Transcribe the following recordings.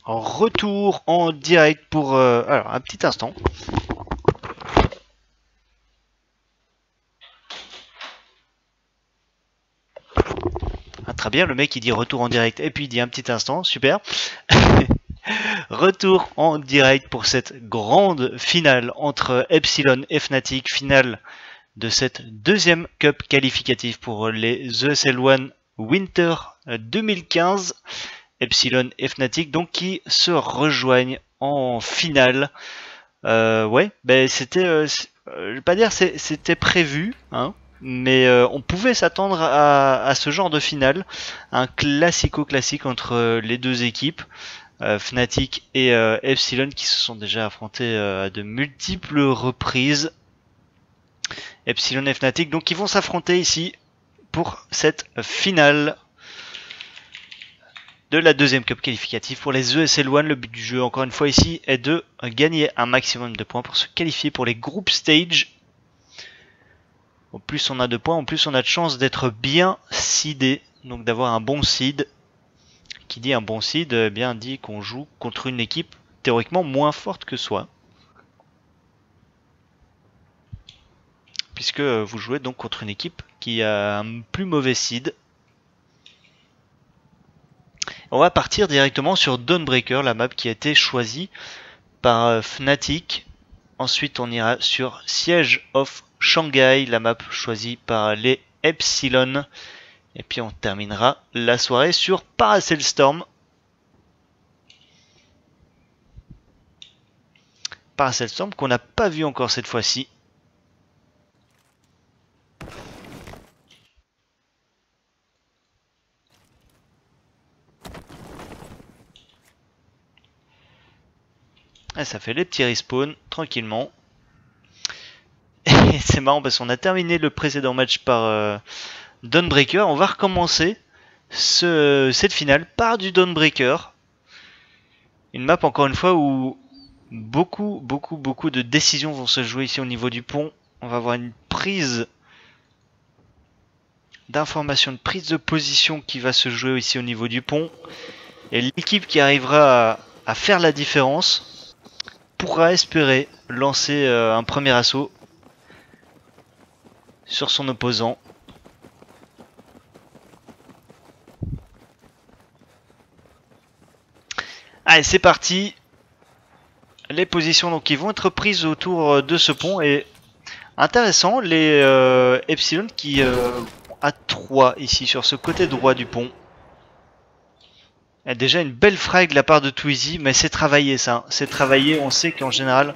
Retour en direct pour alors un petit instant. Ah, très bien, le mec il dit retour en direct et puis il dit un petit instant, super. Retour en direct pour cette grande finale entre Epsilon et Fnatic, finale de cette deuxième cup qualificative pour les ESL One Winter 2015. Epsilon et Fnatic donc qui se rejoignent en finale. Ouais, ben c'était, je vais pas dire c'était prévu, hein, mais on pouvait s'attendre à ce genre de finale, un classico-classique entre les deux équipes, Fnatic et Epsilon qui se sont déjà affrontés à de multiples reprises. Epsilon et Fnatic donc qui vont s'affronter ici pour cette finale de la deuxième cup qualificative pour les ESL One. Le but du jeu, encore une fois ici, est de gagner un maximum de points pour se qualifier pour les group stage. Au plus on a de points, au plus on a de chances d'être bien seedé, donc d'avoir un bon seed. Qui dit un bon seed, eh bien dit qu'on joue contre une équipe théoriquement moins forte que soi. Puisque vous jouez donc contre une équipe qui a un plus mauvais seed. On va partir directement sur Dawnbreaker, la map qui a été choisie par Fnatic. Ensuite on ira sur Siege of Shanghai, la map choisie par les Epsilon. Et puis on terminera la soirée sur Paracel Storm. Paracel Storm qu'on n'a pas vu encore cette fois-ci. Et ça fait les petits respawns tranquillement. Et c'est marrant parce qu'on a terminé le précédent match par Dawnbreaker. On va recommencer cette finale par du Dawnbreaker. Une map encore une fois où beaucoup de décisions vont se jouer ici au niveau du pont. On va avoir une prise d'information, une prise de position qui va se jouer ici au niveau du pont. Et l'équipe qui arrivera à faire la différence pourra espérer lancer un premier assaut sur son opposant. Allez, c'est parti. Les positions donc qui vont être prises autour de ce pont et intéressant, les Epsilon qui a 3 ici sur ce côté droit du pont. Il y a déjà une belle frag de la part de Twizy, mais c'est travaillé ça, c'est travaillé, on sait qu'en général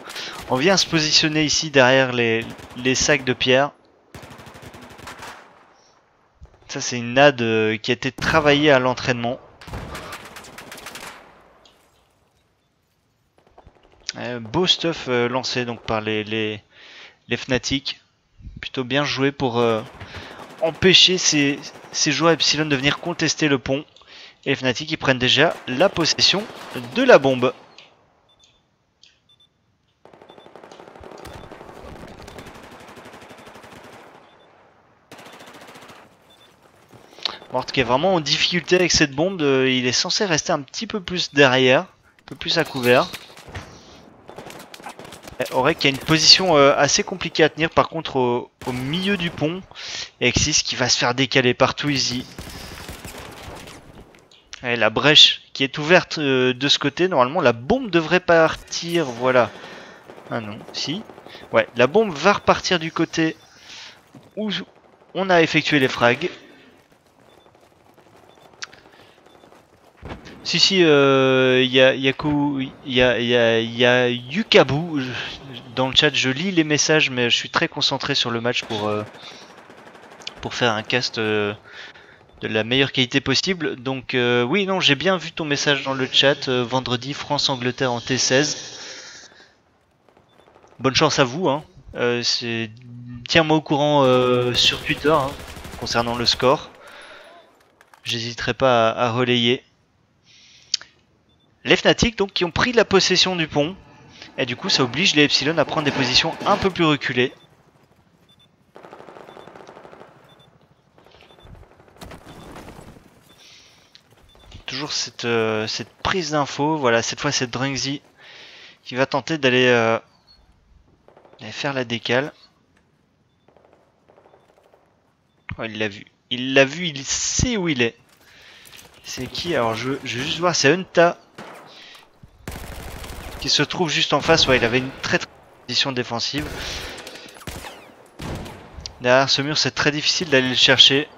on vient se positionner ici derrière les sacs de pierre. Ça c'est une nade qui a été travaillée à l'entraînement. Beau stuff lancé donc par les Fnatic. Plutôt bien joué pour empêcher ces joueurs Epsilon de venir contester le pont. Et les Fnatic qui prennent déjà la possession de la bombe. Mort qui est vraiment en difficulté avec cette bombe. Il est censé rester un petit peu plus derrière, un peu plus à couvert. Aurek qui a une position assez compliquée à tenir par contre au milieu du pont. Et Exis qui va se faire décaler par Twizy. Et la brèche qui est ouverte de ce côté, normalement la bombe devrait partir, voilà. Ah non, si. Ouais, la bombe va repartir du côté où on a effectué les frags. Si, il y a Yukabu dans le chat, je lis les messages mais je suis très concentré sur le match pour faire un cast de la meilleure qualité possible. Donc oui, non, j'ai bien vu ton message dans le chat, vendredi France-Angleterre en T16. Bonne chance à vous, hein. Tiens-moi au courant sur Twitter hein, concernant le score. J'hésiterai pas à relayer. Les Fnatic donc qui ont pris la possession du pont. Et du coup ça oblige les Epsilon à prendre des positions un peu plus reculées. toujours cette prise d'info. Voilà, cette fois c'est Drungzi qui va tenter d'aller faire la décale. Oh, il l'a vu. Il l'a vu, il sait où il est. C'est qui? Alors je vais juste voir, c'est Unta qui se trouve juste en face. Ouais, il avait une très position défensive. Derrière ce mur, c'est très difficile d'aller le chercher.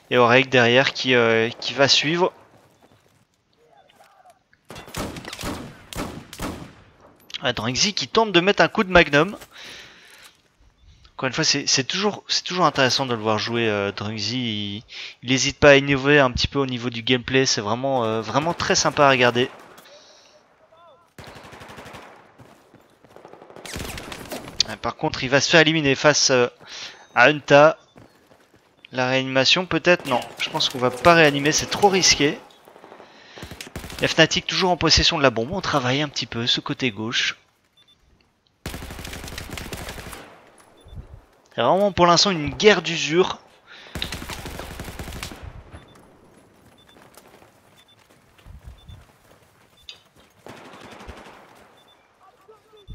Et Oreg derrière qui va suivre. Ah, Drungzi qui tente de mettre un coup de magnum. Encore une fois, c'est toujours intéressant de le voir jouer. Drungzi, il n'hésite pas à innover un petit peu au niveau du gameplay. C'est vraiment très sympa à regarder. Par contre, il va se faire éliminer face à Unta. La réanimation peut-être? Non, je pense qu'on va pas réanimer, c'est trop risqué. La Fnatic toujours en possession de la bombe. On travaille un petit peu ce côté gauche. C'est vraiment pour l'instant une guerre d'usure.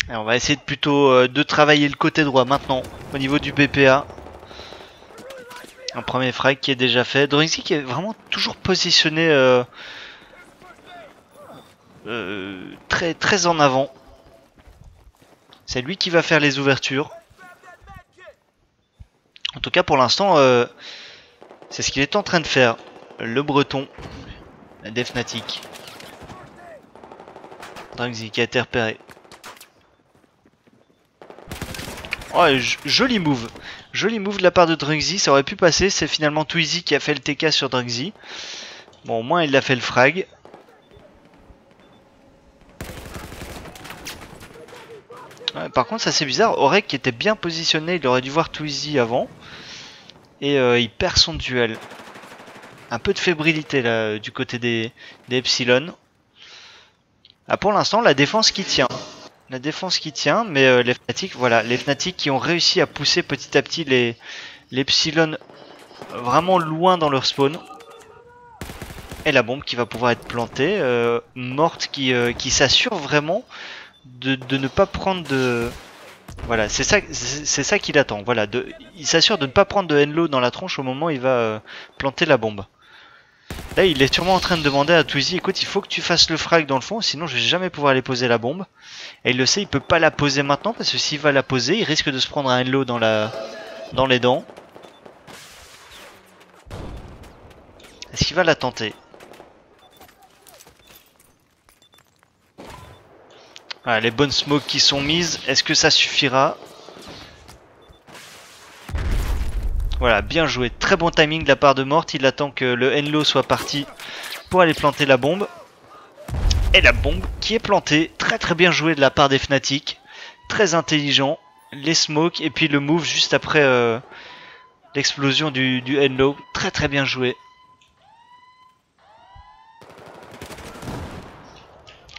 Et on va essayer plutôt de travailler le côté droit maintenant au niveau du BPA. Un premier frag qui est déjà fait. Drungzi qui est vraiment toujours positionné très en avant. C'est lui qui va faire les ouvertures. En tout cas pour l'instant c'est ce qu'il est en train de faire. Le breton des Fnatic. Drungzi qui a été repéré. Oh, joli move. Joli move de la part de Drungzi, ça aurait pu passer. C'est finalement Twizy qui a fait le TK sur Drungzi. Bon, au moins il a fait le frag. Ouais, par contre, ça c'est bizarre. Oreg qui était bien positionné, il aurait dû voir Twizy avant. Et il perd son duel. Un peu de fébrilité là du côté des Epsilon. Ah, pour l'instant, la défense qui tient. La défense qui tient, mais les Fnatic, voilà, les Fnatic qui ont réussi à pousser petit à petit les Epsilon vraiment loin dans leur spawn. Et la bombe qui va pouvoir être plantée. Morte qui s'assure vraiment de ne pas prendre de... Voilà, c'est ça qu'il attend. Voilà, il s'assure de ne pas prendre de Henlo dans la tronche au moment où il va planter la bombe. Là, il est sûrement en train de demander à Twizy, écoute, il faut que tu fasses le frag dans le fond, sinon je vais jamais pouvoir aller poser la bombe. Et il le sait, il peut pas la poser maintenant, parce que s'il va la poser, il risque de se prendre un Henlo dans les dents. Est-ce qu'il va la tenter? Voilà, les bonnes smokes qui sont mises, est-ce que ça suffira? Voilà, bien joué, très bon timing de la part de Mort, il attend que le Henlo soit parti pour aller planter la bombe. Et la bombe qui est plantée, très bien joué de la part des Fnatic, très intelligent, les smokes et puis le move juste après l'explosion du Henlo, très bien joué.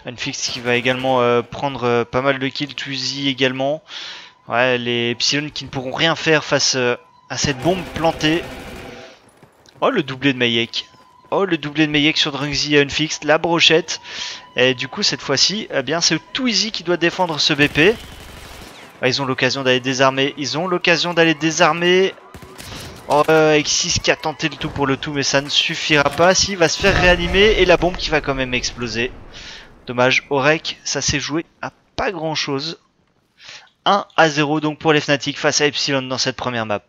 Unfix qui va également prendre pas mal de kills, Twizy également. Ouais, les Epsilon qui ne pourront rien faire face à cette bombe plantée. Oh, le doublé de Mayek. Oh, le doublé de Mayek sur Drungzi et Unfix, la brochette. Et du coup, cette fois-ci, eh bien, c'est Twizy qui doit défendre ce BP. Ah, ils ont l'occasion d'aller désarmer. Oh, X6 qui a tenté le tout pour le tout, mais ça ne suffira pas. S'il va se faire réanimer et la bombe qui va quand même exploser. Dommage, Oreg, ça s'est joué à pas grand-chose. 1-0 donc pour les Fnatic face à Epsilon dans cette première map.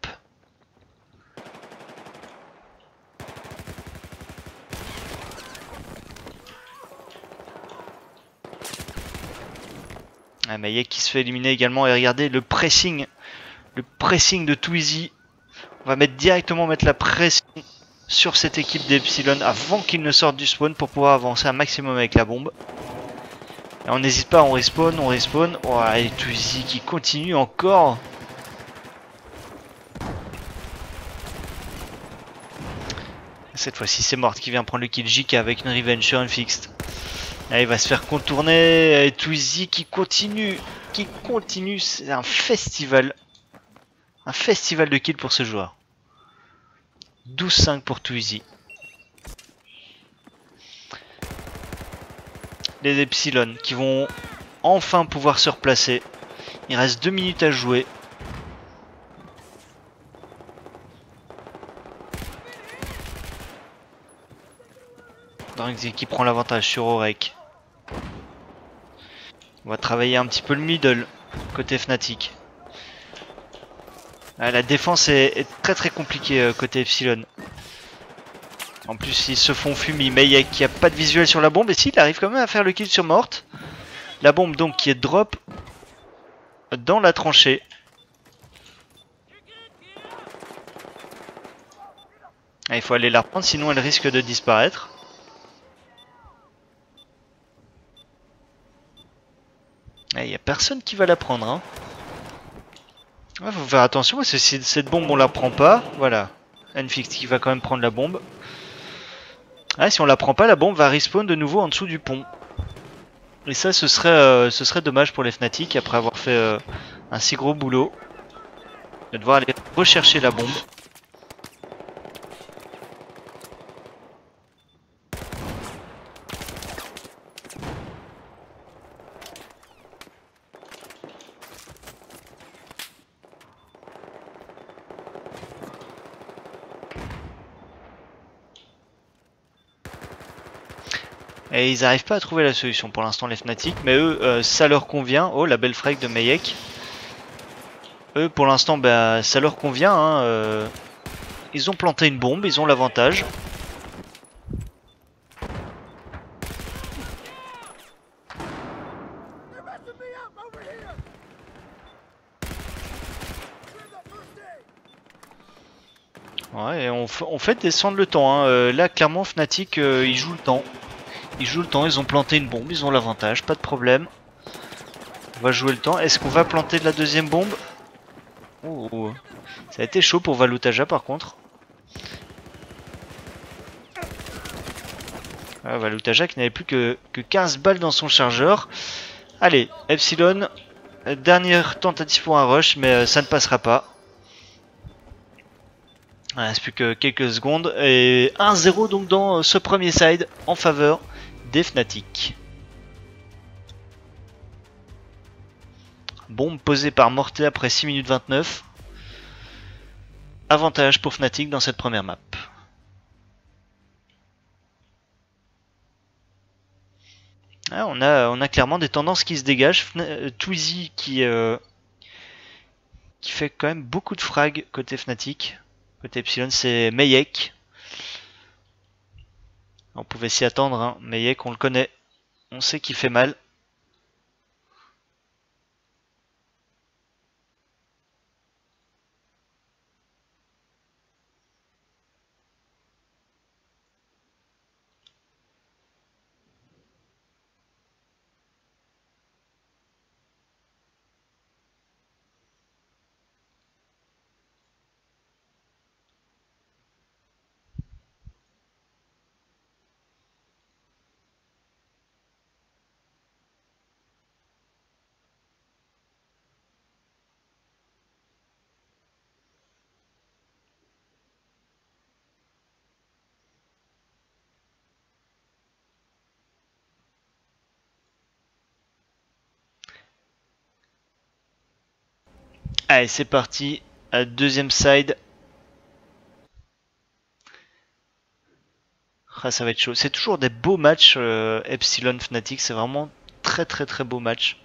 Ah, Mayek qui se fait éliminer également, et regardez le pressing de Twizy. On va directement mettre la pression sur cette équipe d'Epsilon avant qu'ils ne sortent du spawn pour pouvoir avancer un maximum avec la bombe. Et on n'hésite pas, on respawn. Oh, et Twizy qui continue encore. Cette fois-ci c'est Mort qui vient prendre le kill. JK avec une revenge sur Unfixed. Là, il va se faire contourner. Et Twizy qui continue. C'est un festival. Un festival de kills pour ce joueur. 12-5 pour Twizy. les Epsilon qui vont enfin pouvoir se replacer. Il reste 2 minutes à jouer. Drangzy qui prend l'avantage sur Orek. On va travailler un petit peu le middle côté Fnatic. Ah, la défense est très compliquée côté Epsilon. En plus ils se font fumer, mais il n'y a pas de visuel sur la bombe. Et s'il arrive quand même à faire le kill sur Morte. La bombe donc qui est drop dans la tranchée. Ah, il faut aller la reprendre sinon elle risque de disparaître. Il n'y a personne qui va la prendre. Hein. Ouais, faut faire attention parce que si cette bombe on la prend pas, voilà. Enfix qui va quand même prendre la bombe. Ah, si on la prend pas, la bombe va respawn de nouveau en dessous du pont. Et ça, ce serait dommage pour les Fnatic après avoir fait un si gros boulot. De devoir aller rechercher la bombe. Et ils n'arrivent pas à trouver la solution pour l'instant les Fnatic, mais eux ça leur convient. Oh la belle frag de Mayek. Eux pour l'instant bah, ça leur convient. Hein, ils ont planté une bombe, ils ont l'avantage. Ouais, et on fait descendre le temps. Hein. Là clairement Fnatic ils jouent le temps. Ils jouent le temps, ils ont planté une bombe, ils ont l'avantage, pas de problème. On va jouer le temps. Est-ce qu'on va planter de la deuxième bombe? Oh, ça a été chaud pour Valutaja par contre. Ah, Valutaja qui n'avait plus que 15 balles dans son chargeur. Allez, Epsilon, dernière tentative pour un rush, mais ça ne passera pas. Il ne reste plus que quelques secondes. Et 1-0 donc dans ce premier side en faveur des Fnatic. Bombe posée par Morte après 6 minutes 29. Avantage pour Fnatic dans cette première map. Ah, on a clairement des tendances qui se dégagent. Twizy qui fait quand même beaucoup de frags côté Fnatic. Côté Epsilon, c'est Mayek. On pouvait s'y attendre, hein. Mayek, on le connaît. On sait qu'il fait mal. Allez, c'est parti. Deuxième side. Ah, ça va être chaud. C'est toujours des beaux matchs Epsilon Fnatic. C'est vraiment très beau match.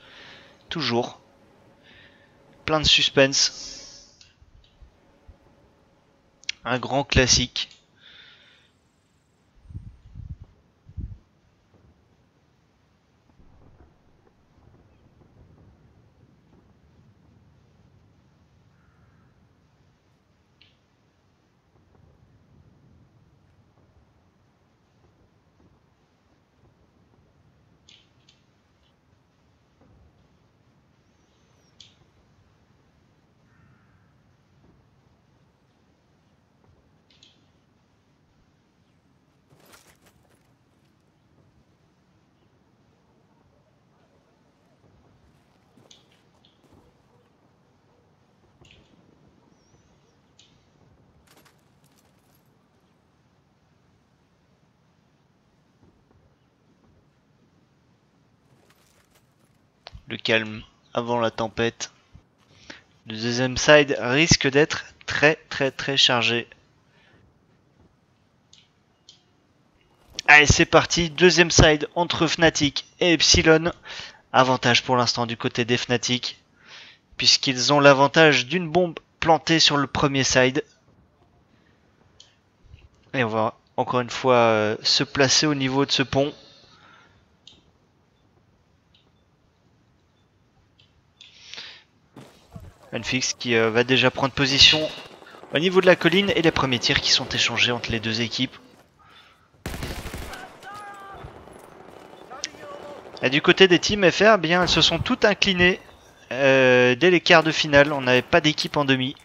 Toujours. Plein de suspense. Un grand classique. Le calme avant la tempête. Le deuxième side risque d'être très chargé. Allez, c'est parti. Deuxième side entre Fnatic et Epsilon. Avantage pour l'instant du côté des Fnatic, puisqu'ils ont l'avantage d'une bombe plantée sur le premier side. Et on va encore une fois se placer au niveau de ce pont. Unfix qui va déjà prendre position au niveau de la colline et les premiers tirs qui sont échangés entre les deux équipes. Et du côté des teams FR, bien, elles se sont toutes inclinées dès les quarts de finale. On n'avait pas d'équipe en demi.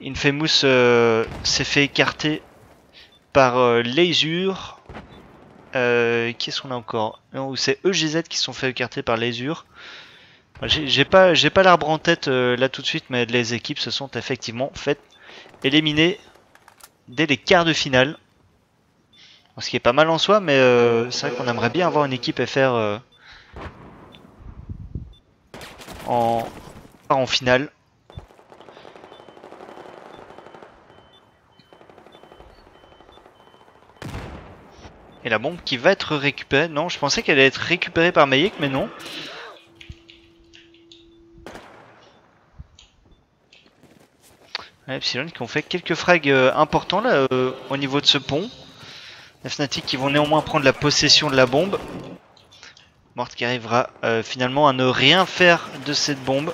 Infamous s'est fait écarter par Lazur. Qu'est-ce qu'on a encore? Non, c'est EGZ qui se sont fait écarter par Lazur. J'ai pas l'arbre en tête là tout de suite, mais les équipes se sont effectivement faites éliminer dès les quarts de finale. Ce qui est pas mal en soi, mais c'est vrai qu'on aimerait bien avoir une équipe FR en finale. Et la bombe qui va être récupérée. Non, je pensais qu'elle allait être récupérée par Mayek, mais non. Ouais, Epsilon qui ont fait quelques frags importants là au niveau de ce pont. Les Fnatic qui vont néanmoins prendre la possession de la bombe. Mort qui arrivera finalement à ne rien faire de cette bombe.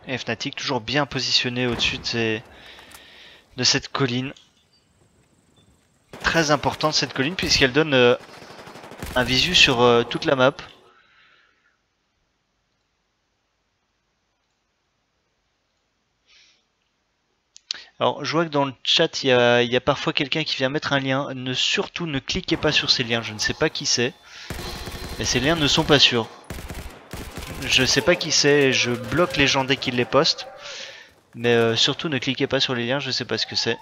Et Fnatic toujours bien positionné au-dessus de cette colline. Très importante cette colline puisqu'elle donne un visu sur toute la map. Alors je vois que dans le chat il y a parfois quelqu'un qui vient mettre un lien. Surtout ne cliquez pas sur ces liens, je ne sais pas qui c'est. Mais ces liens ne sont pas sûrs. Je sais pas qui c'est, je bloque les gens dès qu'ils les postent. Mais surtout ne cliquez pas sur les liens, je sais pas ce que c'est.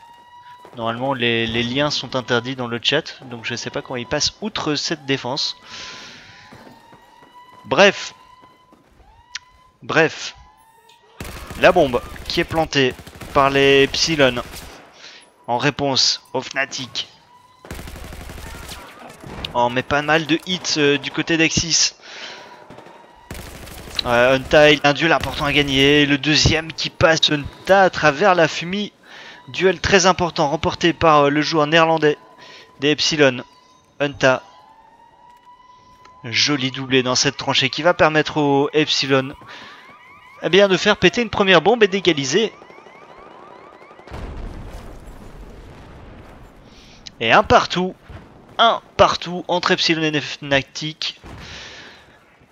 Normalement les liens sont interdits dans le chat, donc je sais pas comment ils passent outre cette défense. Bref. La bombe qui est plantée par les Epsilon en réponse aux Fnatic. On met pas mal de hits du côté d'Exis. Unta, il a un duel important à gagner. Le deuxième qui passe Unta à travers la fumée. Duel très important remporté par le joueur néerlandais des Epsilon. Unta. Joli doublé dans cette tranchée qui va permettre aux Epsilon de faire péter une première bombe et d'égaliser. Et un partout entre Epsilon et Fnatic.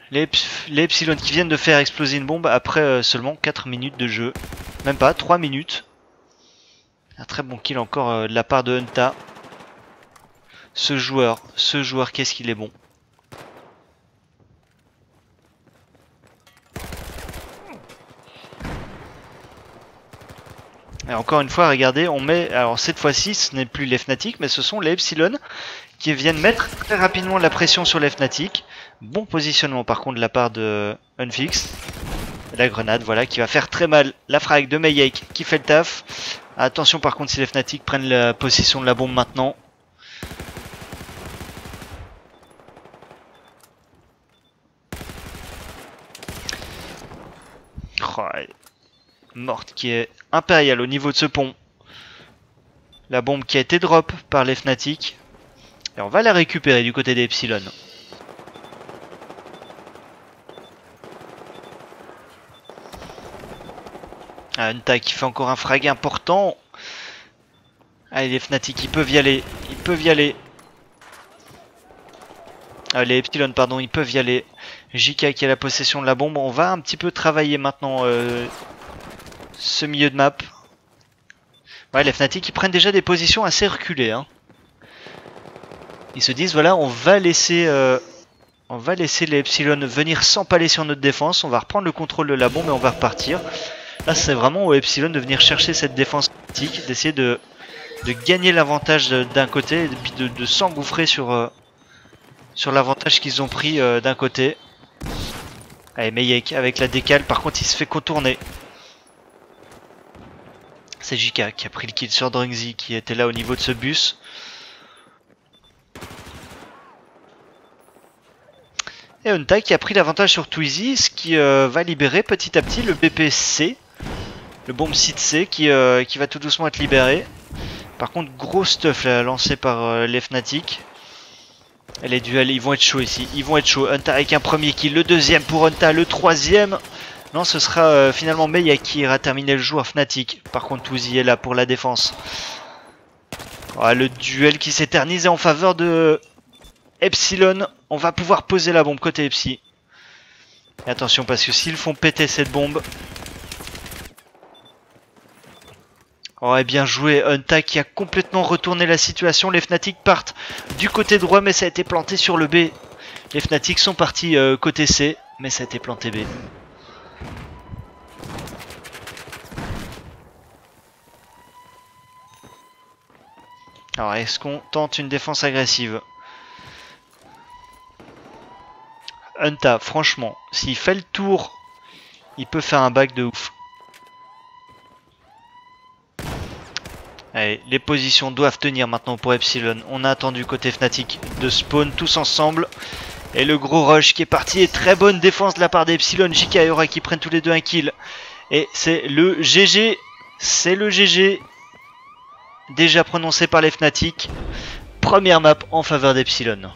Les Epsilon qui viennent de faire exploser une bombe après seulement 4 minutes de jeu. Même pas, 3 minutes. Un très bon kill encore de la part de Unta. Ce joueur, qu'est-ce qu'il est bon. Et encore une fois, regardez, on met... Alors cette fois-ci, ce n'est plus les Fnatic, mais ce sont les Epsilon qui viennent mettre très rapidement la pression sur les Fnatic. Bon positionnement par contre de la part de Unfix. La grenade, voilà, qui va faire très mal. La frag de Mayek qui fait le taf. Attention par contre si les Fnatic prennent la possession de la bombe maintenant. Oh, Morte qui est impériale au niveau de ce pont. La bombe qui a été drop par les Fnatic. Et on va la récupérer du côté des Epsilon. Unta qui fait encore un frag important. Allez les Fnatic, ils peuvent y aller. Les Epsilon pardon, ils peuvent y aller. JK qui a la possession de la bombe. On va un petit peu travailler maintenant ce milieu de map. Ouais, les Fnatic ils prennent déjà des positions assez reculées. Hein. Ils se disent voilà, on va laisser les Epsilon venir s'empaler sur notre défense. On va reprendre le contrôle de la bombe et on va repartir. Là c'est vraiment aux Epsilon de venir chercher cette défense Fnatic, d'essayer de gagner l'avantage d'un côté et puis de s'engouffrer sur sur l'avantage qu'ils ont pris d'un côté. Allez, Meyek avec la décale, par contre il se fait contourner. C'est JK qui a pris le kill sur Drungzy qui était là au niveau de ce bus. Et Unta qui a pris l'avantage sur Twizy, ce qui va libérer petit à petit le BPC, le bombe site C qui va tout doucement être libéré. Par contre, gros stuff là, lancé par les Fnatic. Et les duels, ils vont être chauds ici, ils vont être chauds. Unta avec un premier kill, le deuxième pour Unta, le troisième. Non, ce sera finalement Meyek qui ira terminer le joueur Fnatic. Par contre, Twizy est là pour la défense. Oh, le duel qui s'éternise en faveur de Epsilon. On va pouvoir poser la bombe côté Epsi. Et attention, parce que s'ils font péter cette bombe... Oh, et bien joué, Unta qui a complètement retourné la situation. Les Fnatic partent du côté droit, mais ça a été planté sur le B. Les Fnatic sont partis côté C, mais ça a été planté B. Alors, est-ce qu'on tente une défense agressive? Unta, franchement, s'il fait le tour, il peut faire un back de ouf. Allez, les positions doivent tenir maintenant pour Epsilon. On a attendu côté Fnatic de spawn tous ensemble. Et le gros rush qui est parti. Et très bonne défense de la part d'Epsilon. JK et Aura qui prennent tous les deux un kill. Et c'est le GG. C'est le GG. Déjà prononcé par les Fnatic. Première map en faveur d'Epsilon.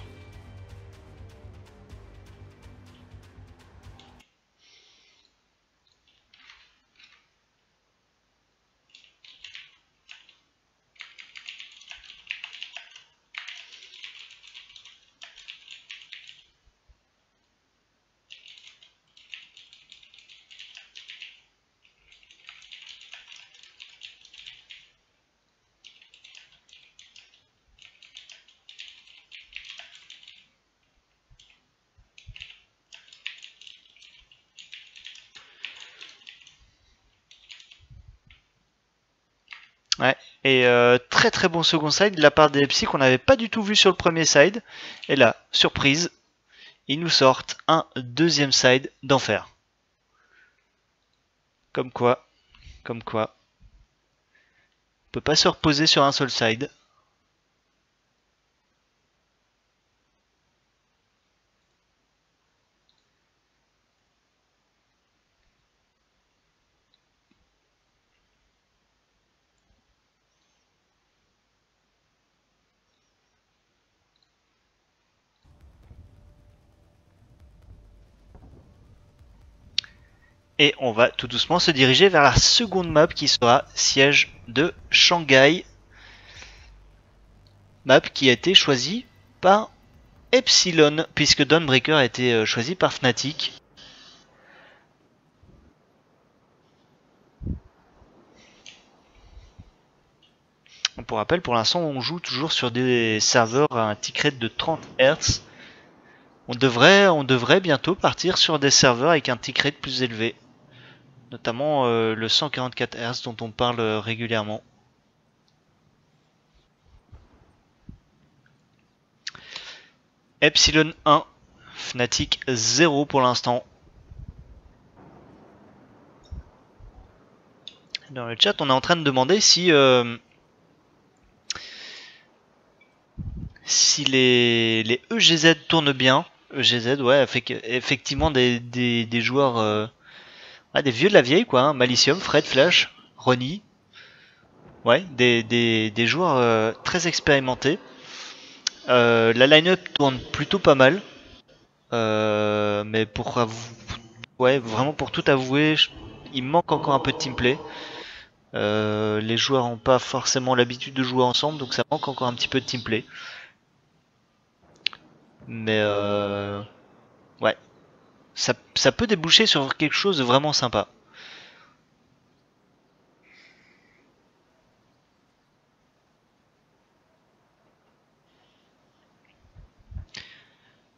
Ouais, et très très bon second side de la part des Psy qu'on n'avait pas du tout vu sur le premier side. Et là, surprise, ils nous sortent un deuxième side d'enfer. Comme quoi, on peut pas se reposer sur un seul side. Et on va tout doucement se diriger vers la seconde map qui sera siège de Shanghai. Map qui a été choisie par Epsilon, puisque Dawnbreaker a été choisi par Fnatic. Pour rappel, pour l'instant, on joue toujours sur des serveurs à un tick rate de 30 Hz. On devrait bientôt partir sur des serveurs avec un tick rate plus élevé. Notamment le 144 Hz dont on parle régulièrement. Epsilon 1, Fnatic 0 pour l'instant. Dans le chat, on est en train de demander si les EGZ tournent bien. EGZ, ouais, effectivement des joueurs, des vieux de la vieille, quoi. Hein. Malicium, Fred, Flash, Ronnie. Ouais, des joueurs très expérimentés. La line-up tourne plutôt pas mal. Mais vraiment pour tout avouer, il manque encore un peu de teamplay. Les joueurs n'ont pas forcément l'habitude de jouer ensemble, donc ça manque encore un petit peu de teamplay. Mais ouais, ça peut déboucher sur quelque chose de vraiment sympa.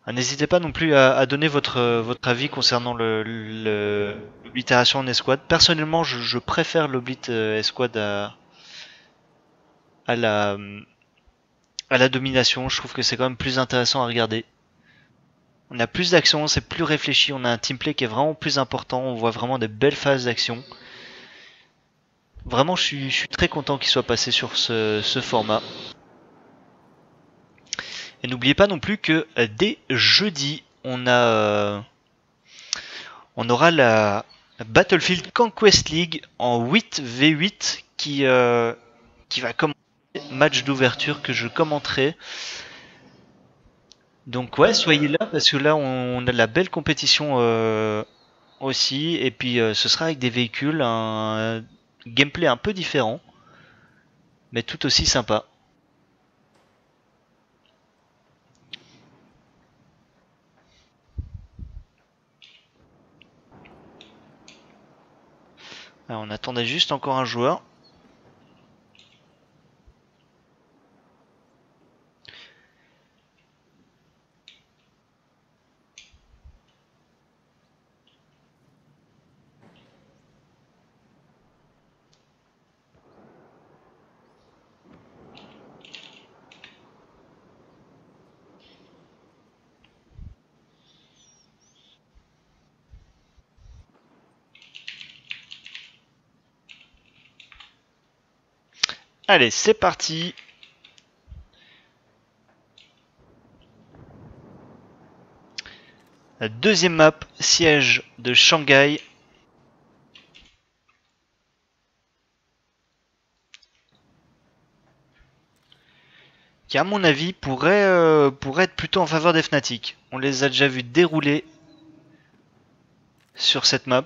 N'hésitez pas non plus à donner votre avis concernant l'oblitération en escouade. Personnellement, je préfère l'oblit escouade à la domination. Je trouve que c'est quand même plus intéressant à regarder. On a plus d'action, c'est plus réfléchi, on a un teamplay qui est vraiment plus important, on voit vraiment des belles phases d'action. Vraiment, je suis très content qu'il soit passé sur ce format. Et n'oubliez pas non plus que dès jeudi, on aura la Battlefield Conquest League en 8v8 qui va commencer, match d'ouverture que je commenterai. Donc ouais, soyez là parce que là on a de la belle compétition aussi, et puis ce sera avec des véhicules, un gameplay un peu différent, mais tout aussi sympa. Alors, on attendait juste encore un joueur. Allez, c'est parti. La deuxième map, siège de Shanghai. Qui à mon avis pourrait être plutôt en faveur des Fnatic. On les a déjà vus dérouler sur cette map.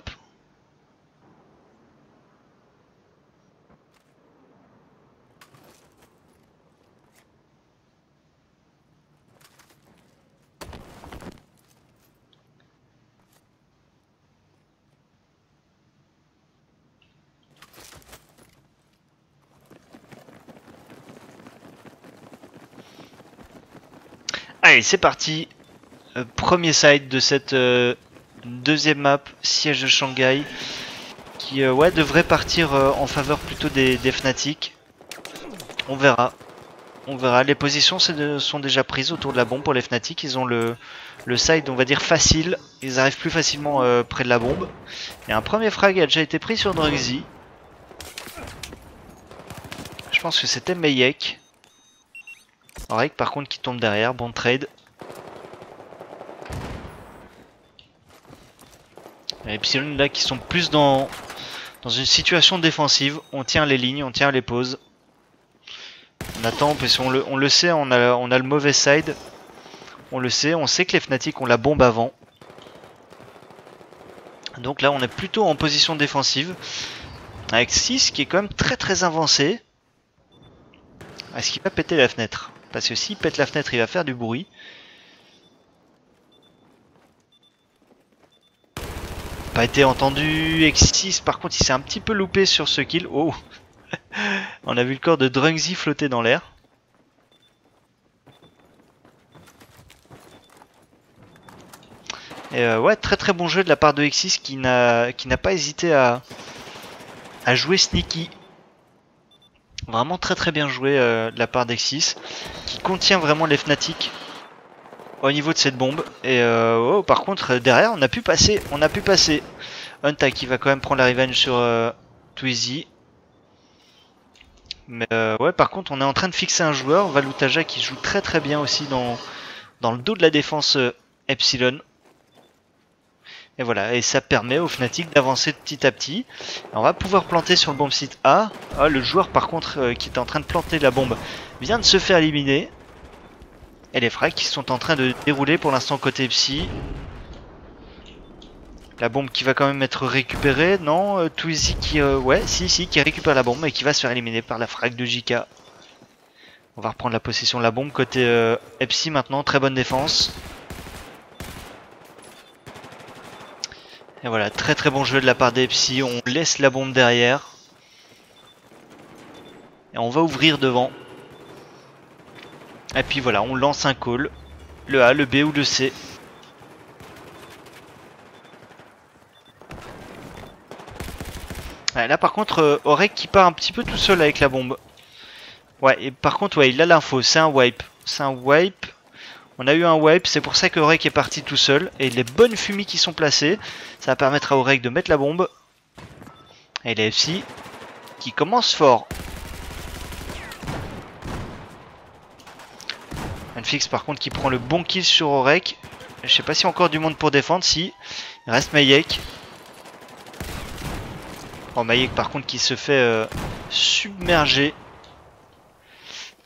Allez, c'est parti. Premier side de cette deuxième map, siège de Shanghai, qui ouais, devrait partir en faveur plutôt des Fnatic. On verra. On verra. Les positions sont déjà prises autour de la bombe pour les Fnatic. Ils ont le side, on va dire, facile. Ils arrivent plus facilement près de la bombe. Et un premier frag a déjà été pris sur Drugsy. Je pense que c'était Mayek. Aurek par contre qui tombe derrière, bon trade. Et Epsilon là qui sont plus dans une situation défensive. On tient les lignes, on tient les pauses. On attend parce qu'on le sait, on a le mauvais side. On sait que les Fnatic ont la bombe avant. Donc là on est plutôt en position défensive. Avec 6 qui est quand même très avancé. Est-ce qu'il va péter la fenêtre? Parce que s'il pète la fenêtre, il va faire du bruit. Pas été entendu. X6, par contre, il s'est un petit peu loupé sur ce kill. Oh. On a vu le corps de Drugsy flotter dans l'air. Et ouais, très bon jeu de la part de X6 qui n'a pas hésité à jouer sneaky. Vraiment très bien joué de la part d'X6, qui contient vraiment les Fnatic au niveau de cette bombe. Et oh, par contre derrière on a pu passer. Unta qui va quand même prendre la revenge sur Twizy. Mais ouais, par contre on est en train de fixer un joueur, Valutaja, qui joue très bien aussi dans le dos de la défense Epsilon. Et voilà, et ça permet aux Fnatic d'avancer petit à petit. On va pouvoir planter sur le bomb site A. Ah, le joueur par contre qui était en train de planter la bombe vient de se faire éliminer. Et les frags qui sont en train de dérouler pour l'instant côté Epsi. La bombe qui va quand même être récupérée. Non, Twizy qui ouais, qui récupère la bombe et qui va se faire éliminer par la frag de JK. On va reprendre la possession de la bombe côté Epsi maintenant, très bonne défense. Et voilà, très bon jeu de la part d'Epsi, on laisse la bombe derrière. Et on va ouvrir devant. Et puis voilà, on lance un call. Le A, le B ou le C. Ouais, là par contre, Aurek qui part un petit peu tout seul avec la bombe. Ouais, et par contre, ouais, il a l'info, c'est un wipe. C'est un wipe. On a eu un wipe, c'est pour ça que Aurek est parti tout seul. Et les bonnes fumées qui sont placées, ça va permettre à Aurek de mettre la bombe. Et les FC qui commencent fort. Manfix par contre qui prend le bon kill sur Aurek. Je sais pas s'il y a encore du monde pour défendre, si. Il reste Mayek. Oh, Mayek par contre qui se fait submerger.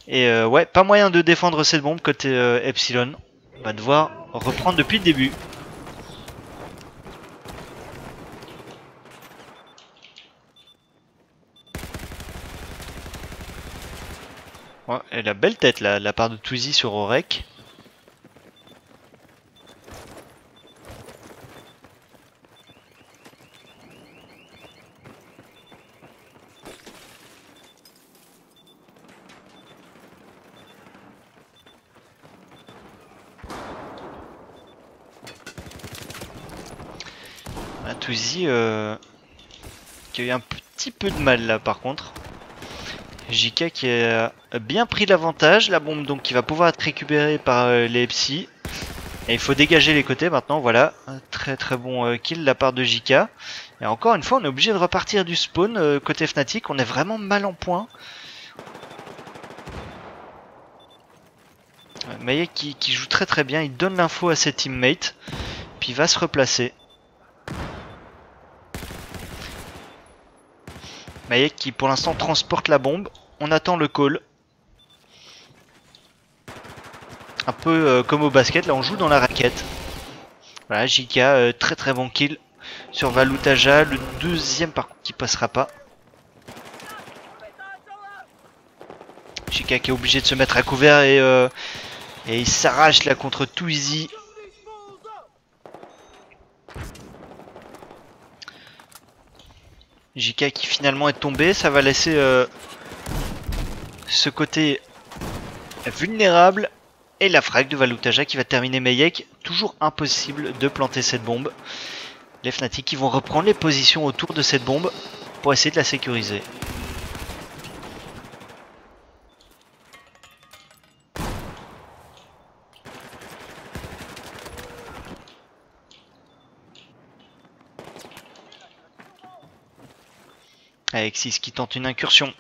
Et ouais, pas moyen de défendre cette bombe côté Epsilon. On va devoir reprendre depuis le début. Ouais, et la belle tête là, la part de Twizy sur Aurek. Twizy qui a eu un petit peu de mal là par contre. JK qui a bien pris l'avantage, la bombe donc qui va pouvoir être récupérée par les Psy. Et il faut dégager les côtés maintenant, voilà. Très très bon kill de la part de JK. Et encore une fois on est obligé de repartir du spawn côté Fnatic, on est vraiment mal en point. Mayek qui joue très très bien, il donne l'info à ses teammates. Puis il va se replacer. Mayek qui pour l'instant transporte la bombe. On attend le call. Un peu comme au basket, là on joue dans la raquette. Voilà, JK, très très bon kill sur Valutaja. Le deuxième par contre qui passera pas. JK qui est obligé de se mettre à couvert et il s'arrache là contre Twizy. JK qui finalement est tombé, ça va laisser ce côté vulnérable. Et la frag de Valutaja qui va terminer Mayek. Toujours impossible de planter cette bombe. Les Fnatic qui vont reprendre les positions autour de cette bombe pour essayer de la sécuriser. Alexis qui tente une incursion.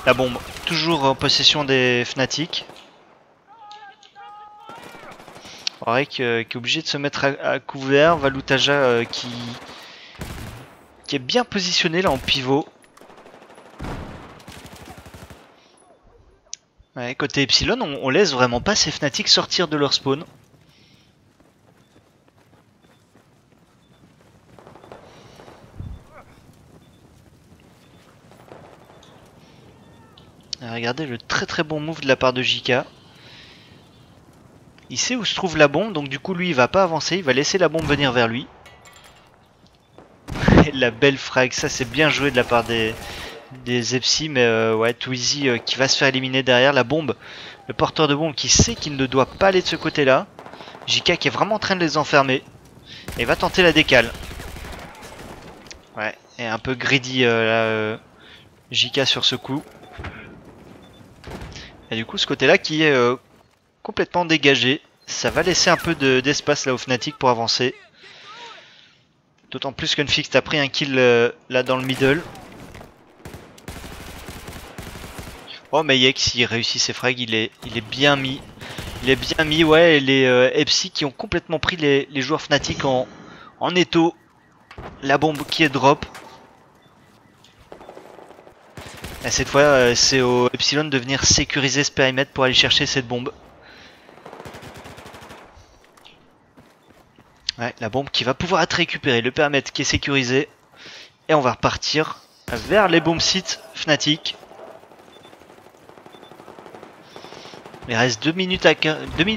La bombe toujours en possession des Fnatic. Aurek qui est obligé de se mettre à couvert. Valutaja qui est bien positionné là en pivot. Ouais, côté Epsilon, on laisse vraiment pas ces Fnatic sortir de leur spawn. Regardez le très très bon move de la part de JK. Il sait où se trouve la bombe, donc du coup lui il va pas avancer, il va laisser la bombe venir vers lui. Et la belle frag, ça c'est bien joué de la part des Epsi, mais ouais, Twizy qui va se faire éliminer derrière la bombe. Le porteur de bombe qui sait qu'il ne doit pas aller de ce côté-là. JK qui est vraiment en train de les enfermer. Et va tenter la décale. Ouais, et un peu greedy JK sur ce coup. Et du coup ce côté-là qui est complètement dégagé. Ça va laisser un peu d'espace là au Fnatic pour avancer. D'autant plus qu'Unfix a pris un kill là dans le middle. Oh Mayek s'il réussit ses frags, il est bien mis. Il est bien mis, ouais, et les Epsi qui ont complètement pris les joueurs Fnatic en étau. La bombe qui est drop. Et cette fois c'est au Epsilon de venir sécuriser ce périmètre pour aller chercher cette bombe. Ouais, la bombe qui va pouvoir être récupérée, le périmètre qui est sécurisé. Et on va repartir vers les bombes sites Fnatic. Il reste 2 minutes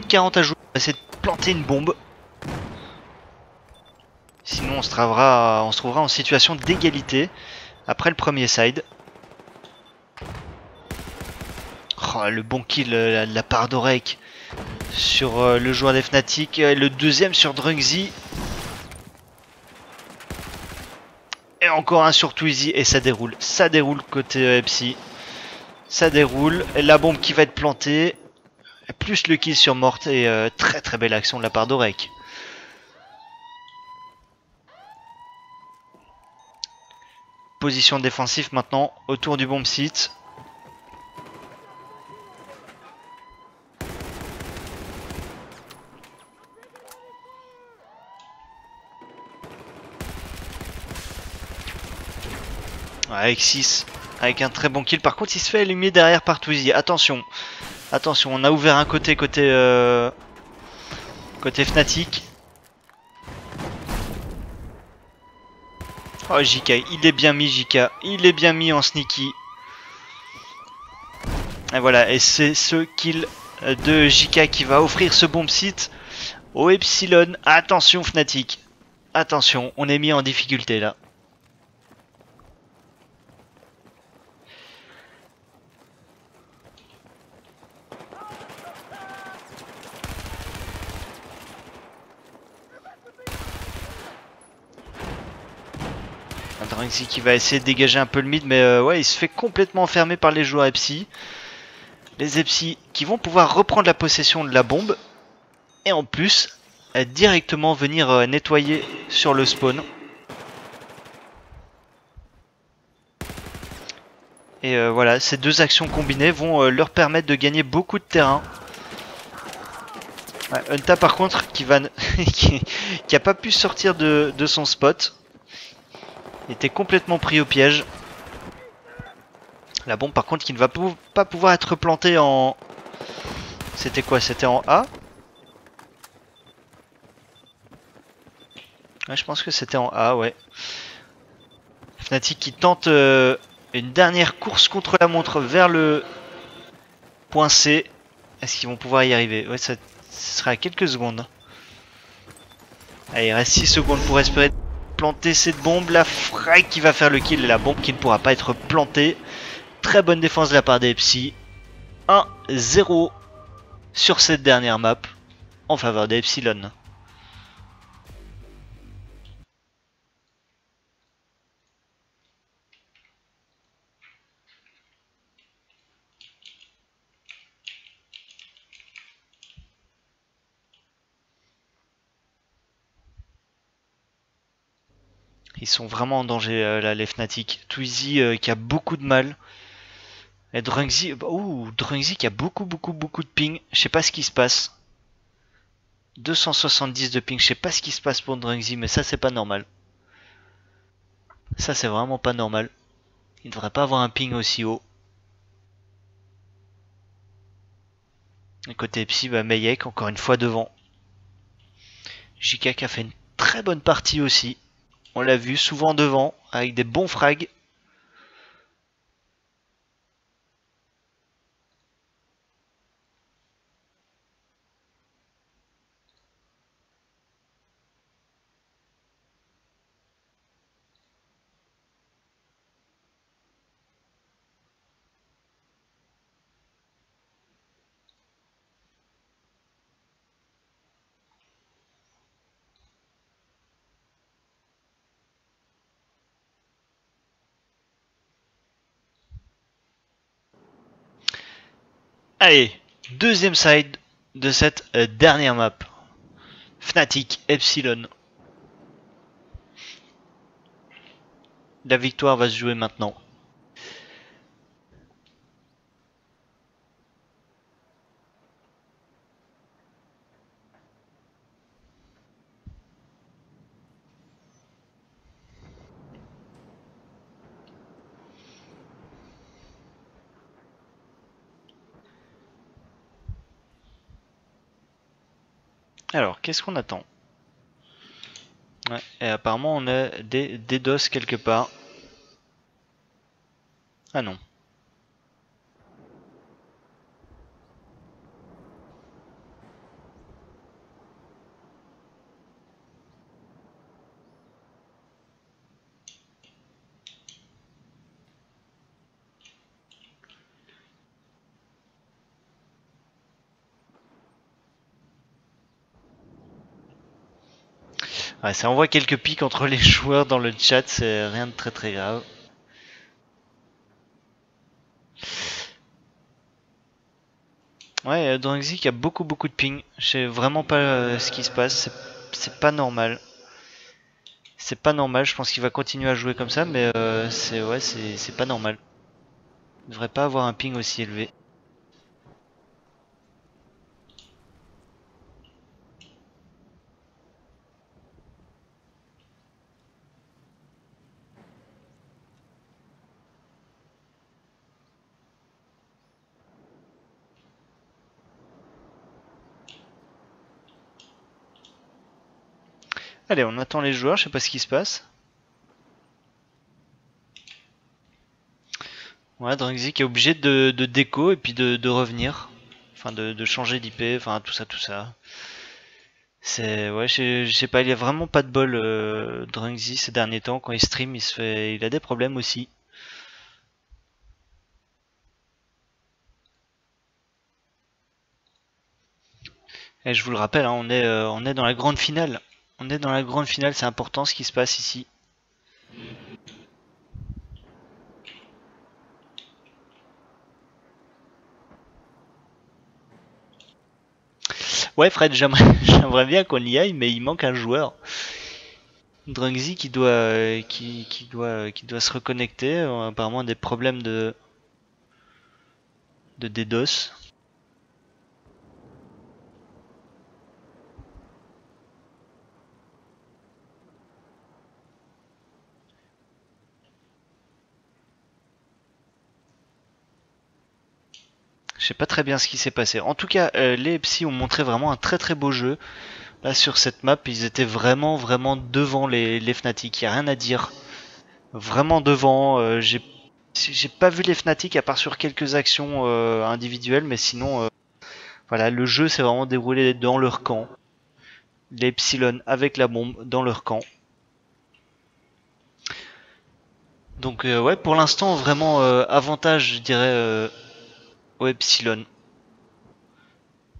40 à jouer. On va essayer de planter une bombe. Sinon on se trouvera en situation d'égalité après le premier side. Oh, le bon kill de la part d'Aurek sur le joueur des Fnatic. Le deuxième sur Drugsy. Et encore un sur Twizy. Et ça déroule. Ça déroule côté Epsi. Ça déroule. Et la bombe qui va être plantée. plus le kill sur Mort et très très belle action de la part d'Orek. Position défensive maintenant autour du bomb site. Avec 6, avec un très bon kill. Par contre, il se fait allumer derrière par Twizy. Attention, attention, on a ouvert un côté Fnatic. Oh, JK, il est bien mis, JK. Il est bien mis en sneaky. Et voilà, et c'est ce kill de JK qui va offrir ce bomb site au Epsilon. Attention, Fnatic. Attention, on est mis en difficulté là. Drunxy qui va essayer de dégager un peu le mid, mais ouais, il se fait complètement enfermer par les joueurs Epsi. Les Epsi qui vont pouvoir reprendre la possession de la bombe. Et en plus, directement venir nettoyer sur le spawn. Et voilà, ces deux actions combinées vont leur permettre de gagner beaucoup de terrain. Ouais, Unta par contre qui va qui a pas pu sortir de son spot. Il était complètement pris au piège. La bombe par contre qui ne va pas pouvoir être plantée en... C'était quoi? C'était en A? Ouais, je pense que c'était en A, ouais. Fnatic qui tente une dernière course contre la montre vers le point C. Est-ce qu'ils vont pouvoir y arriver? Ouais, ça sera à quelques secondes. Allez, il reste 6 secondes pour espérer planter cette bombe. La frag qui va faire le kill et la bombe qui ne pourra pas être plantée. Très bonne défense de la part des Epsi. 1-0 sur cette dernière map en faveur des Epsilon. Ils sont vraiment en danger là, les Fnatic. Twizy qui a beaucoup de mal. Et Drunxy, Drunxy qui a beaucoup de ping. Je sais pas ce qui se passe. 270 de ping, je sais pas ce qui se passe pour Drunxy, mais ça c'est pas normal. Ça c'est vraiment pas normal. Il devrait pas avoir un ping aussi haut. Et côté Epsi, bah Mayek encore une fois devant. JK qui a fait une très bonne partie aussi. On l'a vu souvent devant, avec des bons frags. Allez, deuxième side de cette dernière map. Fnatic, Epsilon. La victoire va se jouer maintenant. Alors, qu'est-ce qu'on attend? Ouais, et apparemment on a des DDoS quelque part. Ah non. Ouais, ça envoie quelques pics entre les joueurs dans le chat, c'est rien de très grave. Ouais, dans Exik, il y a beaucoup de ping. Je sais vraiment pas ce qui se passe. C'est pas normal. C'est pas normal. Je pense qu'il va continuer à jouer comme ça, mais c'est pas normal. Il devrait pas avoir un ping aussi élevé. Allez, on attend les joueurs. Je sais pas ce qui se passe. Ouais, Drangzik est obligé de déco et puis de revenir. Enfin, de changer d'IP. Enfin, tout ça. C'est ouais, je sais pas, il y a vraiment pas de bol Drangzy ces derniers temps. Quand il stream, il a des problèmes aussi. Et je vous le rappelle, hein, on est dans la grande finale. On est dans la grande finale, c'est important ce qui se passe ici. Ouais, Fred, j'aimerais bien qu'on y aille, mais il manque un joueur. Drangzy qui doit se reconnecter. Apparemment des problèmes de DDoS. Je sais pas très bien ce qui s'est passé. En tout cas, les Psy ont montré vraiment un très beau jeu. Là sur cette map, ils étaient vraiment devant les Fnatic. Il n'y a rien à dire. Vraiment devant. J'ai pas vu les Fnatic à part sur quelques actions individuelles, mais sinon, voilà, le jeu s'est vraiment déroulé dans leur camp. Les Epsilon avec la bombe dans leur camp. Donc ouais, pour l'instant, vraiment avantage, je dirais, au Epsilon.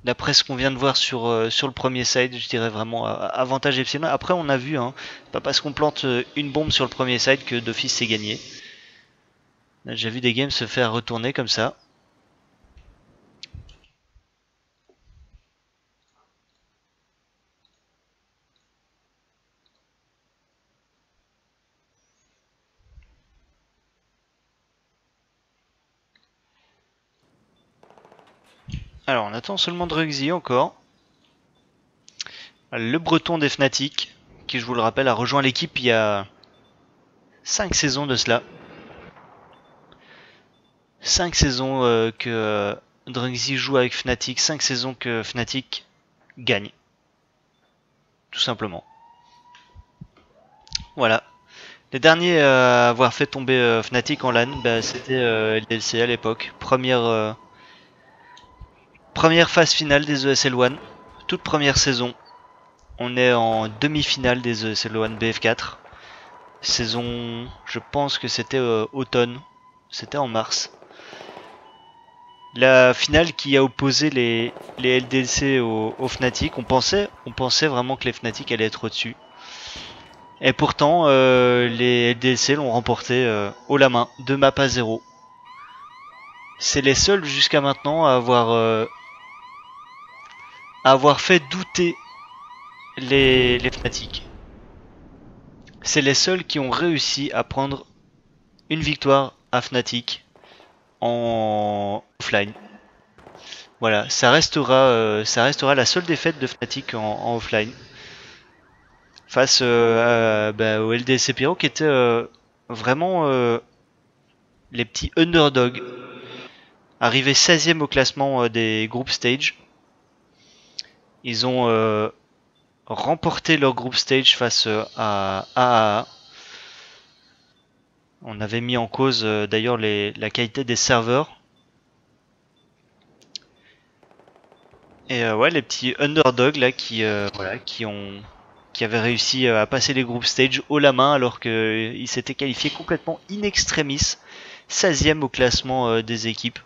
D'après ce qu'on vient de voir sur le premier side, je dirais vraiment avantage Epsilon. Après, on a vu, hein, pas parce qu'on plante une bombe sur le premier side que d'office c'est gagné. On a déjà vu des games se faire retourner comme ça. Alors, on attend seulement Drugsy encore. Le breton des Fnatic, qui je vous le rappelle a rejoint l'équipe il y a 5 saisons de cela. 5 saisons que Drugsy joue avec Fnatic, 5 saisons que Fnatic gagne. Tout simplement. Voilà. Les derniers à avoir fait tomber Fnatic en LAN, bah, c'était LDLC à l'époque. Première phase finale des ESL One. Toute première saison. On est en demi-finale des ESL One BF4. Saison, je pense que c'était automne. C'était en mars. La finale qui a opposé les LDLC aux Fnatic. On pensait vraiment que les Fnatic allaient être au-dessus. Et pourtant, les LDLC l'ont remporté haut la main, 2 maps à 0. C'est les seuls jusqu'à maintenant à avoir fait douter les Fnatic. C'est les seuls qui ont réussi à prendre une victoire à Fnatic en offline. Voilà, ça restera la seule défaite de Fnatic en offline. Face au LDC Pyro qui était vraiment les petits underdogs. Arrivé 16e au classement des group stage. Ils ont remporté leur group stage face à AAA. On avait mis en cause d'ailleurs la qualité des serveurs. Et ouais, les petits underdogs là qui avaient réussi à passer les group stage haut la main alors qu'ils s'étaient qualifiés complètement in extremis. 16e au classement des équipes.